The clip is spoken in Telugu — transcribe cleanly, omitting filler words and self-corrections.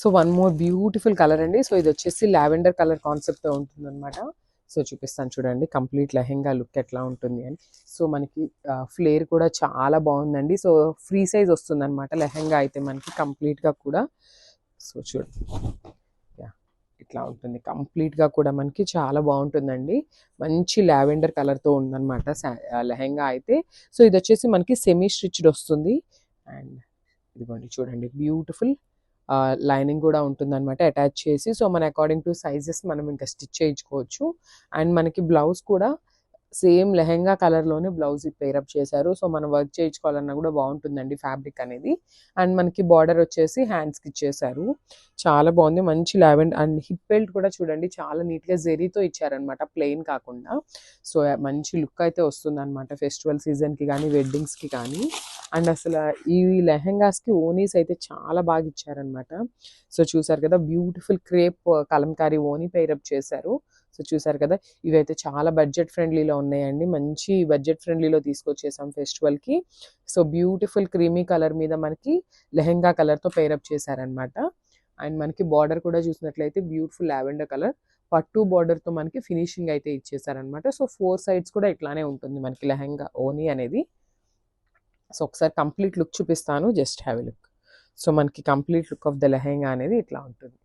So one more beautiful colour అండి. సో ఇది వచ్చేసి లావెండర్ కలర్ కాన్సెప్ట్ ఉంటుంది అనమాట. సో చూపిస్తాను చూడండి కంప్లీట్ లెహెంగా లుక్ ఎట్లా ఉంటుంది అని. సో మనకి ఫ్లేర్ కూడా చాలా బాగుందండి. సో ఫ్రీ సైజ్ వస్తుంది అనమాట లెహెంగా అయితే మనకి కంప్లీట్గా కూడా. సో చూడండి ఇట్లా ఉంటుంది కంప్లీట్గా కూడా మనకి చాలా బాగుంటుందండి. మంచి లావెండర్ కలర్తో ఉందన్నమాట లెహెంగా అయితే. సో ఇది వచ్చేసి మనకి సెమీ స్టిచ్డ్ వస్తుంది. అండ్ ఇదిగోండి చూడండి బ్యూటిఫుల్ లైనింగ్ కూడా ఉంటుందన్నమాట అటాచ్ చేసి. సో మన అకార్డింగ్ టు సైజెస్ మనం ఇంకా స్టిచ్ చేయించుకోవచ్చు. అండ్ మనకి బ్లౌజ్ కూడా సేమ్ లెహెంగా కలర్లోనే బ్లౌజ్ పేరప్ చేశారు. సో మనం వర్క్ చేయించుకోవాలన్నా కూడా బాగుంటుందండి ఫ్యాబ్రిక్ అనేది. అండ్ మనకి బార్డర్ వచ్చేసి హ్యాండ్స్కి ఇచ్చేసారు. చాలా బాగుంది మంచి లావెండర్. అండ్ హిప్ బెల్ట్ కూడా చూడండి చాలా నీట్గా జెరీతో ఇచ్చారనమాట ప్లెయిన్ కాకుండా. సో మంచి లుక్ అయితే వస్తుంది అనమాట ఫెస్టివల్ సీజన్కి కానీ వెడ్డింగ్స్కి కానీ. అండ్ అసలు ఈ లెహెంగాస్కి ఓనీస్ అయితే చాలా బాగా ఇచ్చారనమాట. సో చూసారు కదా బ్యూటిఫుల్ క్రేప్ కలంకారీ ఓనీ పేరప్ చేశారు. సో చూసారు కదా ఇవైతే చాలా బడ్జెట్ ఫ్రెండ్లీలో ఉన్నాయండి. మంచి బడ్జెట్ ఫ్రెండ్లీలో తీసుకొచ్చేసాం ఫెస్టివల్కి. సో బ్యూటిఫుల్ క్రీమీ కలర్ మీద మనకి లెహెంగా కలర్తో పేరప్ చేశారనమాట. అండ్ మనకి బార్డర్ కూడా చూసినట్లయితే బ్యూటిఫుల్ లావెండర్ కలర్ పట్టు బార్డర్తో మనకి ఫినిషింగ్ అయితే ఇచ్చేసారనమాట. సో 4 సైడ్స్ కూడా ఇట్లానే ఉంటుంది మనకి లెహెంగా ఓనీ అనేది. సో ఒకసారి కంప్లీట్ లుక్ చూపిస్తాను, just have a look. So మనకి complete look of the lehenga అనేది ఇట్లా ఉంటుంది.